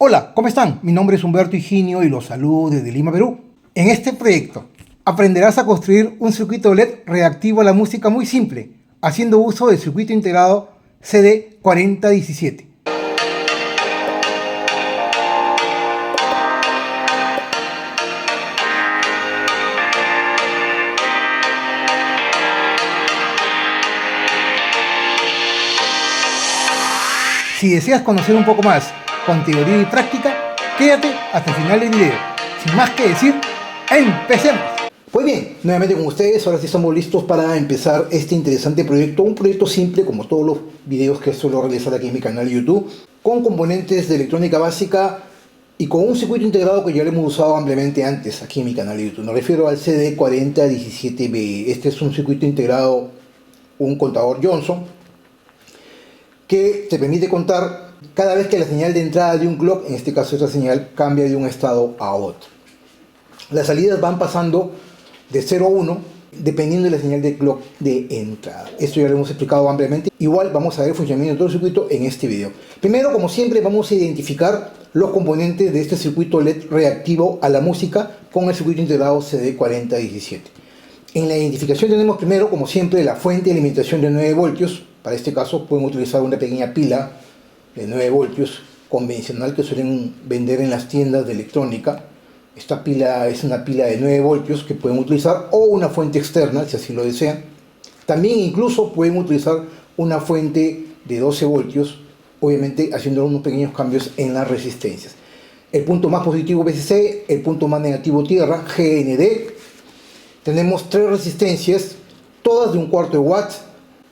Hola, ¿cómo están? Mi nombre es Humberto Higinio y los saludo desde Lima, Perú. En este proyecto aprenderás a construir un circuito LED reactivo a la música muy simple, haciendo uso del circuito integrado CD4017. Si deseas conocer un poco más con teoría y práctica, quédate hasta el final del video. Sin más que decir, ¡empecemos! Pues bien, nuevamente con ustedes, ahora sí estamos listos para empezar este interesante proyecto. Un proyecto simple, como todos los videos que suelo realizar aquí en mi canal de YouTube, con componentes de electrónica básica y con un circuito integrado que ya lo hemos usado ampliamente antes aquí en mi canal de YouTube. Me refiero al CD4017B. Este es un circuito integrado, un contador Johnson, que te permite contar cada vez que la señal de entrada de un clock, en este caso esta señal, cambia de un estado a otro. Las salidas van pasando de 0 a 1 dependiendo de la señal de clock de entrada. Esto ya lo hemos explicado ampliamente. Igual vamos a ver el funcionamiento de todo el circuito en este video. Primero, como siempre, vamos a identificar los componentes de este circuito LED reactivo a la música con el circuito integrado CD4017. En la identificación tenemos primero, como siempre, la fuente de alimentación de 9 voltios. Para este caso pueden utilizar una pequeña pila de 9 voltios convencional que suelen vender en las tiendas de electrónica. Esta pila es una pila de 9 voltios que pueden utilizar, o una fuente externa si así lo desean. También incluso pueden utilizar una fuente de 12 voltios, obviamente haciendo unos pequeños cambios en las resistencias. El punto más positivo VCC, el punto más negativo tierra, GND. Tenemos 3 resistencias, todas de 1/4 de watts,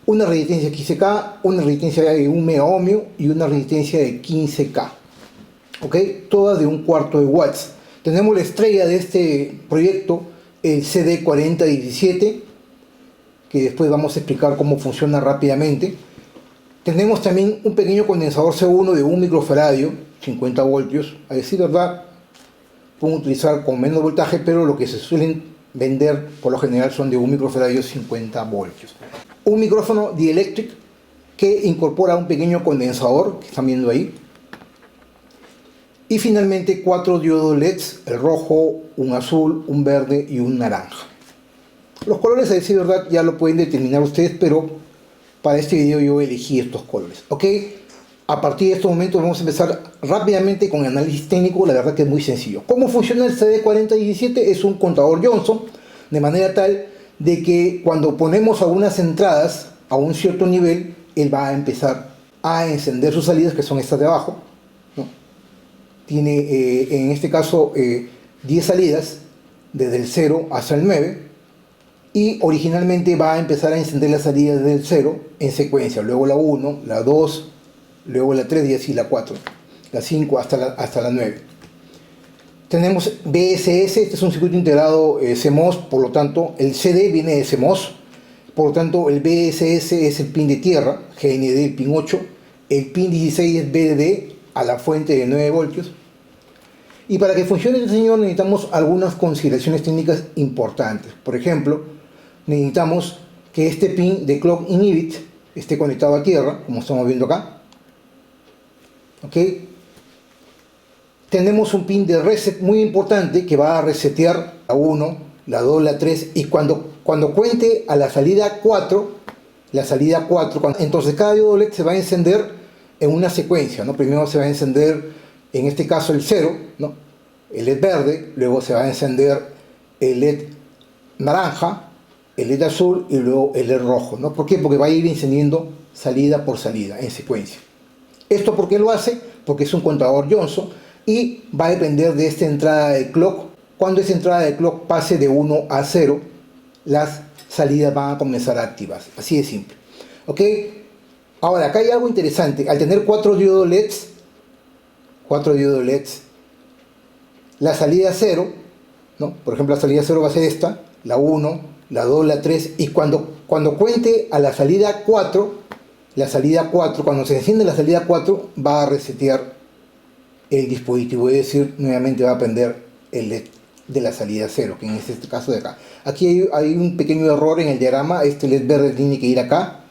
una resistencia 15K, una resistencia de 1 mega ohmio y una resistencia de 15K. ¿Ok? Todas de 1/4 de watts. Tenemos la estrella de este proyecto, el CD4017, que después vamos a explicar cómo funciona rápidamente. Tenemos también un pequeño condensador C1 de 1 microfaradio, 50 voltios. A decir verdad, pueden utilizar con menos voltaje, pero lo que se suelen vender por lo general son de 1 microfaradio, 50 voltios. Un micrófono dielectric que incorpora un pequeño condensador que están viendo ahí. Y finalmente 4 diodos LEDs, el rojo, un azul, un verde y un naranja. Los colores, a decir verdad, ya lo pueden determinar ustedes, pero para este video yo elegí estos colores. ¿Ok? A partir de estos momentos vamos a empezar rápidamente con el análisis técnico. La verdad que es muy sencillo. ¿Cómo funciona el CD4017? Es un contador Johnson, de manera tal de que cuando ponemos algunas entradas a un cierto nivel, él va a empezar a encender sus salidas, que son estas de abajo, ¿no? Tiene en este caso 10 salidas, desde el 0 hasta el 9, y originalmente va a empezar a encender las salidas desde el 0 en secuencia, luego la 1, la 2, luego la 3 y así la 4, la 5 hasta la 9. Tenemos BSS, este es un circuito integrado CMOS, por lo tanto el CD viene de CMOS, por lo tanto el BSS es el pin de tierra, GND el pin 8, el pin 16 es BDD a la fuente de 9 voltios. Y para que funcione este señor necesitamos algunas consideraciones técnicas importantes. Por ejemplo, necesitamos que este pin de clock inhibit esté conectado a tierra, como estamos viendo acá. ¿Ok? Tenemos un pin de reset muy importante que va a resetear la 1, la 2, la 3, y cuando cuente a la salida 4, entonces cada diodo LED se va a encender en una secuencia, ¿no? Primero se va a encender, en este caso el 0, ¿no? El LED verde, luego se va a encender el LED naranja, el LED azul y luego el LED rojo, ¿no? ¿Por qué? Porque va a ir encendiendo salida por salida en secuencia. ¿Esto por qué lo hace? Porque es un contador Johnson y va a depender de esta entrada de clock. Cuando esa entrada de clock pase de 1 a 0, las salidas van a comenzar a activarse. Así de simple. ¿Ok? Ahora, acá hay algo interesante. Al tener 4 diodos LEDs, la salida 0, ¿no? Por ejemplo, la salida 0 va a ser esta, la 1, la 2, la 3, y cuando cuente a la salida 4, cuando se enciende la salida 4, va a resetear el dispositivo, es decir, nuevamente va a prender el LED de la salida 0, que en este caso de acá. Aquí hay un pequeño error en el diagrama. Este LED verde tiene que ir acá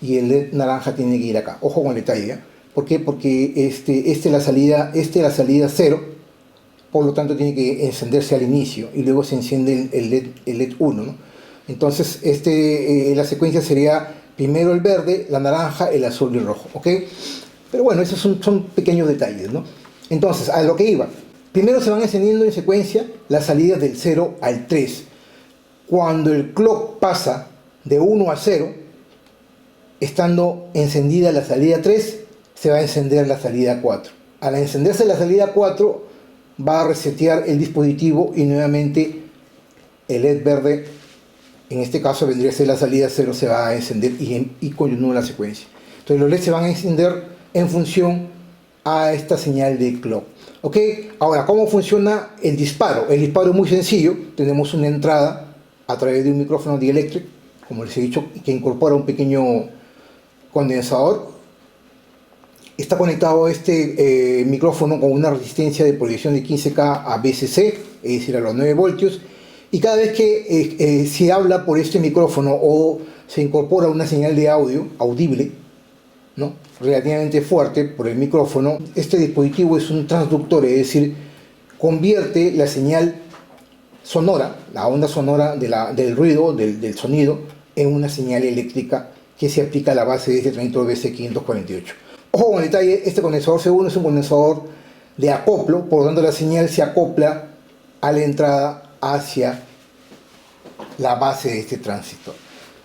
y el LED naranja tiene que ir acá. Ojo con el detalle, ¿eh? ¿Por qué? Porque la salida 0, por lo tanto tiene que encenderse al inicio y luego se enciende el LED 1, ¿no? Entonces la secuencia sería primero el verde, la naranja, el azul y el rojo, ¿ok? Pero bueno, esos son pequeños detalles, ¿no? Entonces, a lo que iba. Primero se van encendiendo en secuencia las salidas del 0 al 3. Cuando el clock pasa de 1 a 0, estando encendida la salida 3, se va a encender la salida 4. Al encenderse la salida 4, va a resetear el dispositivo y nuevamente el LED verde, en este caso vendría a ser la salida 0, se va a encender y continúa la secuencia. Entonces los LEDs se van a encender en función a esta señal de clock. ¿Ok? Ahora, ¿cómo funciona el disparo? El disparo es muy sencillo. Tenemos una entrada a través de un micrófono dieléctrico, como les he dicho, que incorpora un pequeño condensador. Está conectado este micrófono con una resistencia de proyección de 15K a VCC, es decir, a los 9 voltios. Y cada vez que se habla por este micrófono o se incorpora una señal de audio audible, ¿no?, relativamente fuerte por el micrófono, este dispositivo es un transductor, es decir, convierte la señal sonora, la onda sonora del ruido, del sonido, en una señal eléctrica que se aplica a la base de este transistor BC548. Ojo con el detalle, este condensador C1 es un condensador de acoplo, por lo tanto la señal se acopla a la entrada hacia la base de este transistor.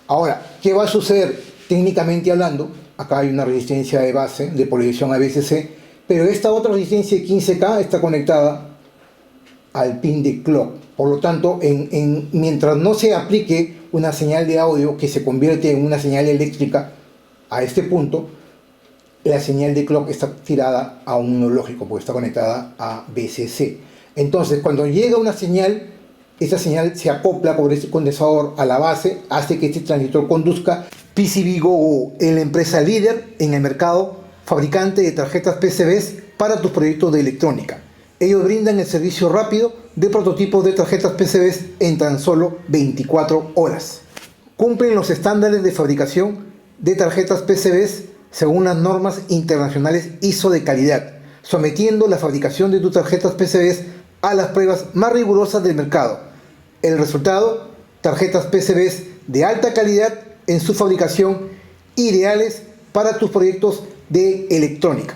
Ahora, ¿qué va a suceder técnicamente hablando? Acá hay una resistencia de base de proyección a VCC, pero esta otra resistencia de 15K está conectada al pin de clock. Por lo tanto, mientras no se aplique una señal de audio que se convierte en una señal eléctrica a este punto, la señal de clock está tirada a un no lógico porque está conectada a VCC. Entonces, cuando llega una señal, esta señal se acopla con este condensador a la base, hace que este transistor conduzca. PCBGO es la empresa líder en el mercado fabricante de tarjetas PCBs para tus proyectos de electrónica. Ellos brindan el servicio rápido de prototipos de tarjetas PCBs en tan solo 24 horas. Cumplen los estándares de fabricación de tarjetas PCBs según las normas internacionales ISO de calidad, sometiendo la fabricación de tus tarjetas PCBs a las pruebas más rigurosas del mercado. El resultado: tarjetas PCBs de alta calidad en su fabricación, ideales para tus proyectos de electrónica.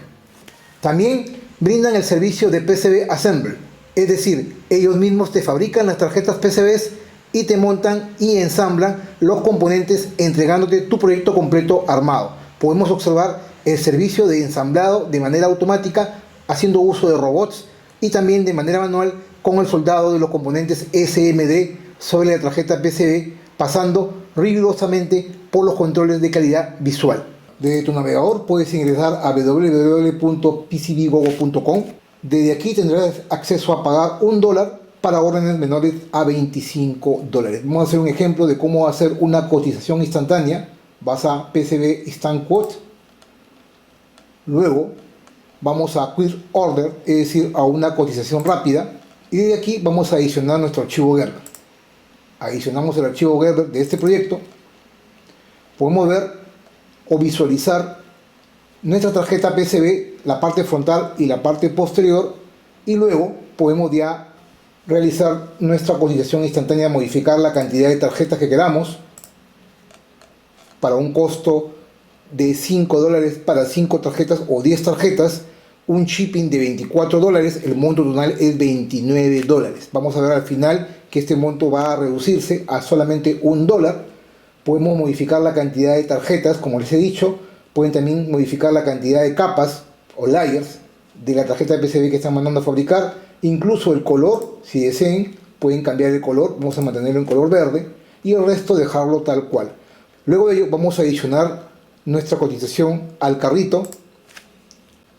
También brindan el servicio de PCB Assembly, es decir, ellos mismos te fabrican las tarjetas PCBs y te montan y ensamblan los componentes entregándote tu proyecto completo armado. Podemos observar el servicio de ensamblado de manera automática haciendo uso de robots y también de manera manual con el soldado de los componentes SMD sobre la tarjeta PCB, pasando rigurosamente por los controles de calidad visual. Desde tu navegador puedes ingresar a www.pcbgogo.com. Desde aquí tendrás acceso a pagar $1 para órdenes menores a $25. Vamos a hacer un ejemplo de cómo hacer una cotización instantánea. Vas a PCB Instant Quote, luego vamos a Quick Order, es decir, a una cotización rápida, y desde aquí vamos a adicionar nuestro archivo Gerber. Adicionamos el archivo Gerber de este proyecto. Podemos ver o visualizar nuestra tarjeta PCB, la parte frontal y la parte posterior, y luego podemos ya realizar nuestra cotización instantánea, modificar la cantidad de tarjetas que queramos para un costo de $5 para 5 tarjetas o 10 tarjetas, un shipping de $24, el monto total es $29. Vamos a ver al final que este monto va a reducirse a solamente $1. Podemos modificar la cantidad de tarjetas, como les he dicho. Pueden también modificar la cantidad de capas o layers de la tarjeta de PCB que están mandando a fabricar. Incluso el color, si deseen, pueden cambiar el color. Vamos a mantenerlo en color verde y el resto dejarlo tal cual. Luego de ello vamos a adicionar nuestra cotización al carrito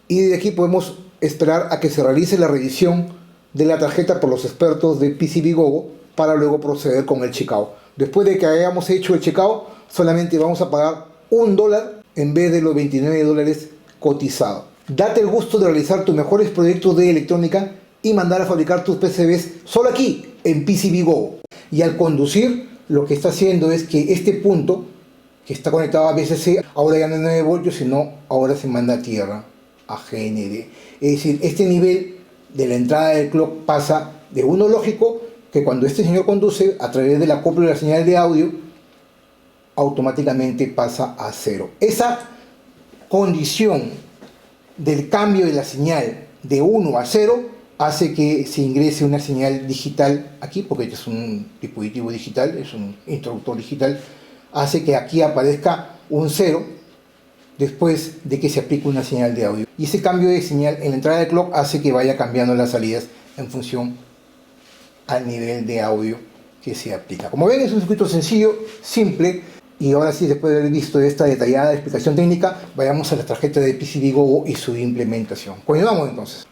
y de aquí podemos esperar a que se realice la revisión de la tarjeta por los expertos de PCBGO para luego proceder con el checkout. Después de que hayamos hecho el checkout, solamente vamos a pagar $1 en vez de los $29 cotizados. Date el gusto de realizar tus mejores proyectos de electrónica y mandar a fabricar tus PCBs solo aquí en PCBGO. Y al conducir, lo que está haciendo es que este punto que está conectado a VCC, ahora ya no es 9 voltios, sino ahora se manda a tierra, a GND. Es decir, este nivel de la entrada del clock pasa de uno lógico, que cuando este señor conduce a través del acoplo de la señal de audio, automáticamente pasa a 0. Esa condición del cambio de la señal de 1 a 0 hace que se ingrese una señal digital aquí, porque este es un dispositivo digital, es un interruptor digital, hace que aquí aparezca un 0 después de que se aplique una señal de audio. Y ese cambio de señal en la entrada del clock hace que vaya cambiando las salidas en función al nivel de audio que se aplica. Como ven, es un circuito sencillo, simple, y ahora sí, después de haber visto esta detallada explicación técnica, vayamos a la tarjeta de PCBGoGo y su implementación. Continuamos entonces.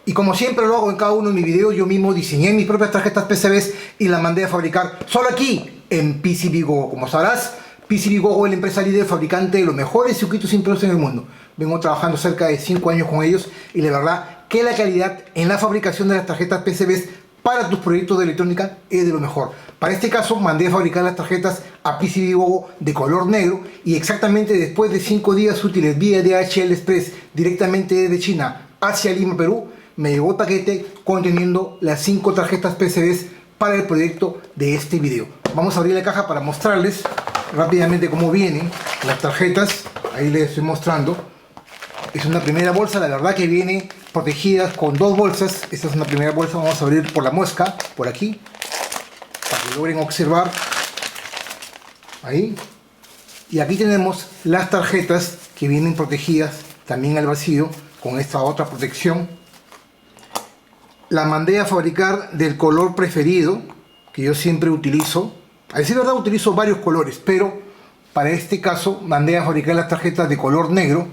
Y como siempre lo hago en cada uno de mis videos, yo mismo diseñé mis propias tarjetas PCBs y las mandé a fabricar solo aquí en PCBGoGo. Como sabrás, PCBGoGo es la empresa líder fabricante de los mejores circuitos impresos en el mundo. Vengo trabajando cerca de 5 años con ellos y la verdad que la calidad en la fabricación de las tarjetas PCBs para tus proyectos de electrónica es de lo mejor. Para este caso mandé a fabricar las tarjetas a PCBGoGo de color negro y exactamente después de 5 días útiles vía DHL Express directamente desde China hacia Lima, Perú, me llegó el paquete conteniendo las 5 tarjetas PCBs para el proyecto de este video. Vamos a abrir la caja para mostrarles rápidamente cómo vienen las tarjetas. Ahí les estoy mostrando. Es una primera bolsa, la verdad que viene protegidas con 2 bolsas. Esta es una primera bolsa, vamos a abrir por la muesca, por aquí, para que logren observar. Ahí. Y aquí tenemos las tarjetas que vienen protegidas también al vacío con esta otra protección. La mandé a fabricar del color preferido que yo siempre utilizo. A decir verdad, utilizo varios colores, pero para este caso mandé a fabricar las tarjetas de color negro.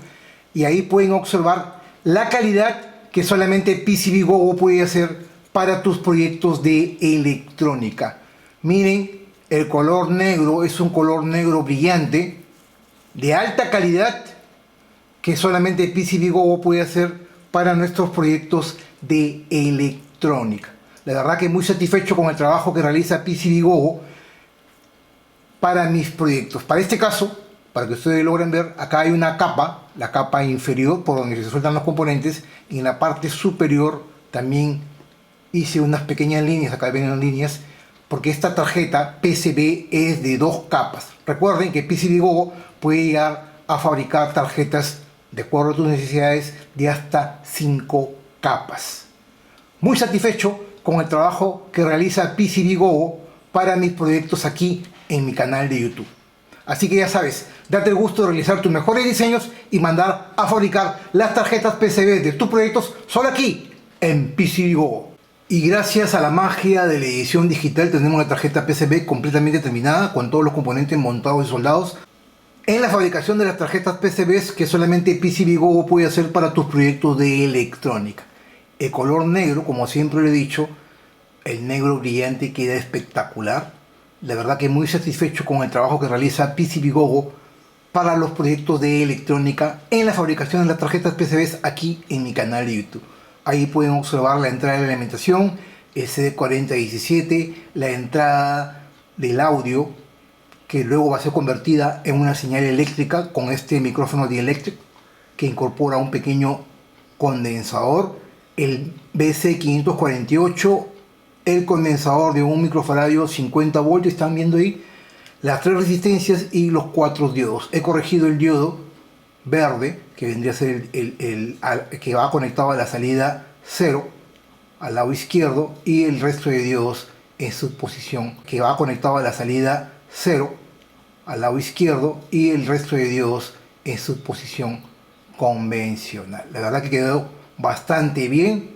Y ahí pueden observar la calidad que solamente PCBGoGo puede hacer para tus proyectos de electrónica. Miren, el color negro es un color negro brillante, de alta calidad, que solamente PCBGoGo puede hacer para nuestros proyectos de electrónica. La verdad que muy satisfecho con el trabajo que realiza PCBGoGo para mis proyectos. Para este caso, para que ustedes logren ver, acá hay una capa, la capa inferior por donde se sueltan los componentes, y en la parte superior también hice unas pequeñas líneas, acá ven las líneas, porque esta tarjeta PCB es de 2 capas. Recuerden que PCBGoGo puede llegar a fabricar tarjetas de acuerdo a tus necesidades de hasta 5 capas. Muy satisfecho con el trabajo que realiza PCBGoGo para mis proyectos aquí en mi canal de YouTube. Así que ya sabes, date el gusto de realizar tus mejores diseños y mandar a fabricar las tarjetas PCB de tus proyectos solo aquí en PCBGoGo. Y gracias a la magia de la edición digital tenemos la tarjeta PCB completamente terminada con todos los componentes montados y soldados en la fabricación de las tarjetas PCBs que solamente PCBGoGo puede hacer para tus proyectos de electrónica. El color negro, como siempre lo he dicho, el negro brillante queda espectacular. La verdad que muy satisfecho con el trabajo que realiza PCBGoGo para los proyectos de electrónica en la fabricación de las tarjetas PCBs aquí en mi canal de YouTube. Ahí pueden observar la entrada de la alimentación, el CD4017, la entrada del audio que luego va a ser convertida en una señal eléctrica con este micrófono Dielectric que incorpora un pequeño condensador, el BC548, el condensador de un microfaradio 50 voltios, están viendo ahí las 3 resistencias y los 4 diodos. He corregido el diodo verde, que vendría a ser el que va conectado a la salida 0 al lado izquierdo, y el resto de diodos en su posición, que va conectado a la salida 0 al lado izquierdo, y el resto de diodos en su posición convencional. La verdad que quedó bastante bien,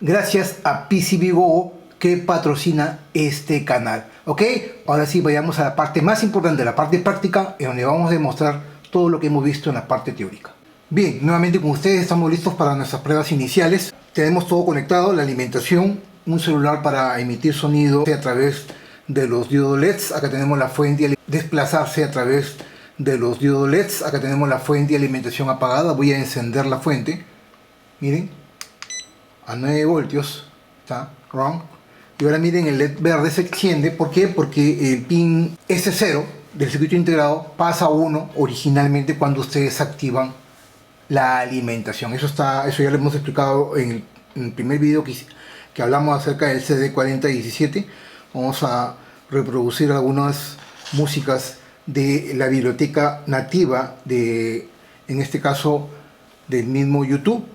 gracias a PCBGoGo que patrocina este canal. Ok, ahora sí vayamos a la parte más importante, la parte práctica, en donde vamos a demostrar todo lo que hemos visto en la parte teórica. Bien, nuevamente con ustedes estamos listos para nuestras pruebas iniciales. Tenemos todo conectado, la alimentación, un celular para emitir sonido a través de los diodos LEDs. Acá tenemos la fuente de desplazarse a través de los diodos LEDs. Acá tenemos la fuente de alimentación apagada. Voy a encender la fuente. Miren, a 9 voltios, está wrong. Y ahora miren, el LED verde se enciende. ¿Por qué? Porque el pin S0 del circuito integrado pasa a 1 originalmente cuando ustedes activan la alimentación. Eso ya lo hemos explicado en el primer video que hablamos acerca del CD4017. Vamos a reproducir algunas músicas de la biblioteca nativa de, en este caso, del mismo YouTube.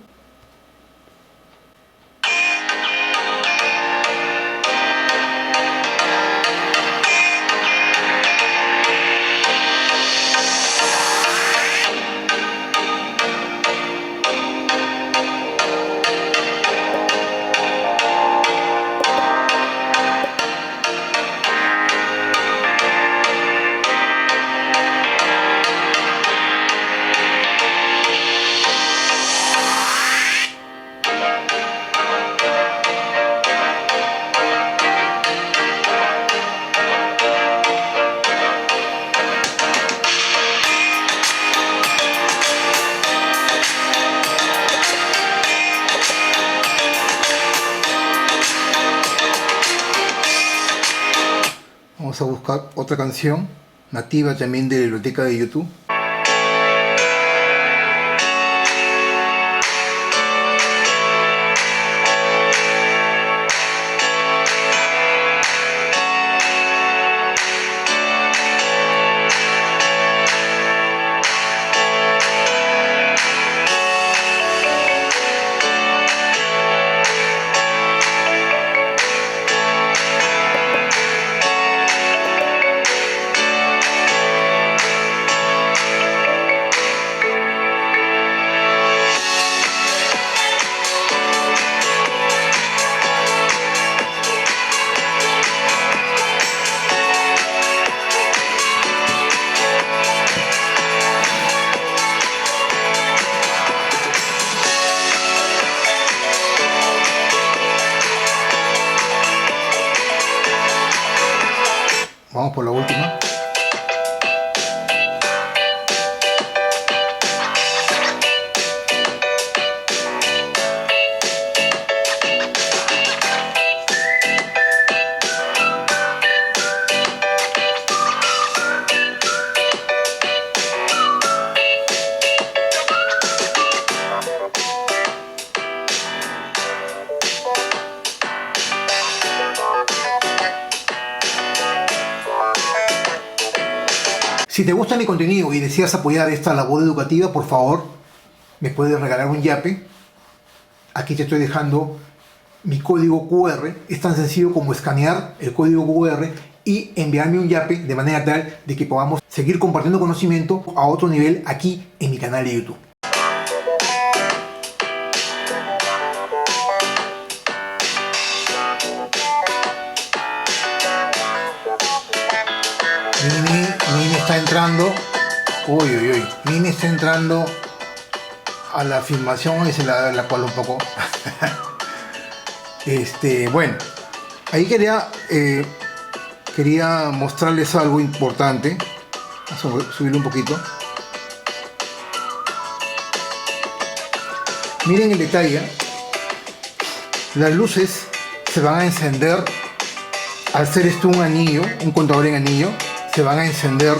Vamos a buscar otra canción nativa también de la biblioteca de YouTube. Vamos por la última. Si te gusta mi contenido y deseas apoyar esta labor educativa, por favor, me puedes regalar un yape. Aquí te estoy dejando mi código QR. Es tan sencillo como escanear el código QR y enviarme un yape de manera tal de que podamos seguir compartiendo conocimiento a otro nivel aquí en mi canal de YouTube. Mimi está entrando. Mimi está entrando a la filmación y se la da la cola un poco. Bueno, ahí quería mostrarles algo importante. Vamos a subirlo un poquito. Miren el detalle. Las luces se van a encender al ser esto un anillo, un contador en anillo. Se van a encender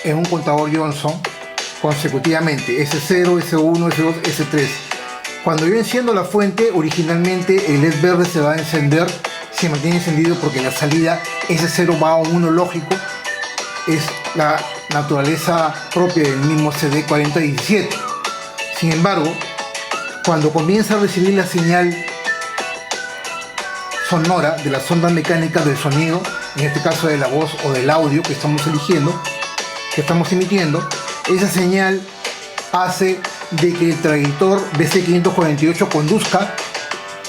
en un contador Johnson consecutivamente, S0, S1, S2, S3. Cuando yo enciendo la fuente, originalmente el LED verde se va a encender, se mantiene encendido porque la salida S0 va a 1 lógico, es la naturaleza propia del mismo CD4017. Sin embargo, cuando comienza a recibir la señal sonora de las ondas mecánicas del sonido, en este caso de la voz o del audio que estamos eligiendo, que estamos emitiendo, esa señal hace de que el transistor BC548 conduzca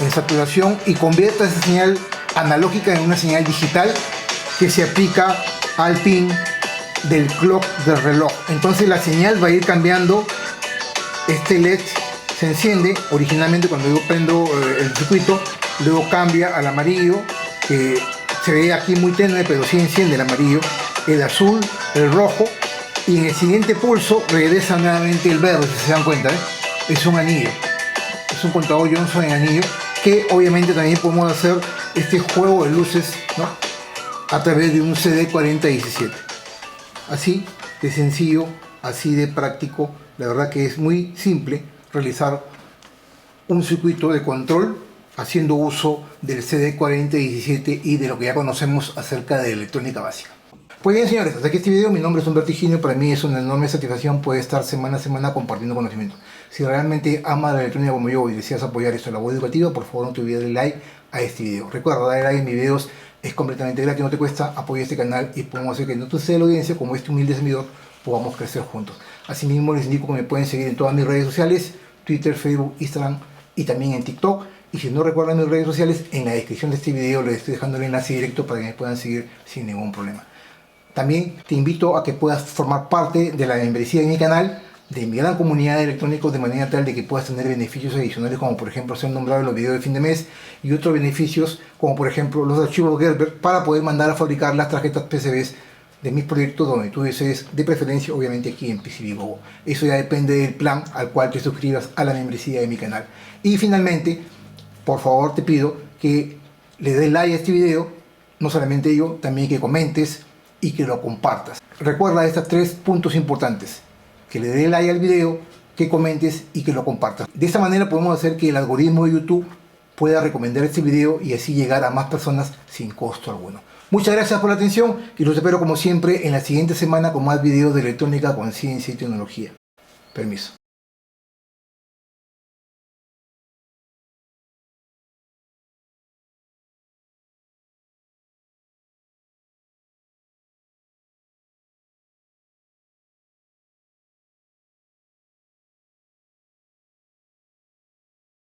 en saturación y convierta esa señal analógica en una señal digital que se aplica al pin del clock del reloj. Entonces la señal va a ir cambiando. Este LED se enciende originalmente cuando yo prendo el circuito, luego cambia al amarillo, que se ve aquí muy tenue, pero sí enciende el amarillo, el azul, el rojo, y en el siguiente pulso regresa nuevamente el verde. Si se dan cuenta, es un anillo, es un contador Johnson en anillo, que obviamente también podemos hacer este juego de luces, ¿no? a través de un CD4017. Así de sencillo, así de práctico. La verdad que es muy simple realizar un circuito de control haciendo uso del CD4017 y de lo que ya conocemos acerca de electrónica básica. Pues bien, señores, hasta aquí este video. Mi nombre es Humberto Higinio. Para mí es una enorme satisfacción poder estar semana a semana compartiendo conocimiento. Si realmente amas la electrónica como yo y deseas apoyar esta labor educativa, por favor no te olvides de darle like a este video. Recuerda, darle like a mis videos es completamente gratis, no te cuesta. Apoya este canal y podemos hacer que no sea la audiencia, como este humilde servidor, podamos crecer juntos. Asimismo, les indico que me pueden seguir en todas mis redes sociales: Twitter, Facebook, Instagram y también en TikTok. Y si no recuerdan mis redes sociales, en la descripción de este video les estoy dejando el enlace directo para que me puedan seguir sin ningún problema. También te invito a que puedas formar parte de la membresía de mi canal, de mi gran comunidad de electrónicos, de manera tal de que puedas tener beneficios adicionales, como por ejemplo ser nombrado en los videos de fin de mes, y otros beneficios como por ejemplo los archivos Gerber para poder mandar a fabricar las tarjetas PCBs de mis proyectos donde tú desees, de preferencia obviamente aquí en PCBWOW. Eso ya depende del plan al cual te suscribas a la membresía de mi canal. Y finalmente, por favor te pido que le des like a este video, no solamente ello, también que comentes y que lo compartas. Recuerda estos 3 puntos importantes: que le des like al video, que comentes y que lo compartas. De esta manera podemos hacer que el algoritmo de YouTube pueda recomendar este video y así llegar a más personas sin costo alguno. Muchas gracias por la atención y los espero como siempre en la siguiente semana con más videos de electrónica con ciencia y tecnología. Permiso.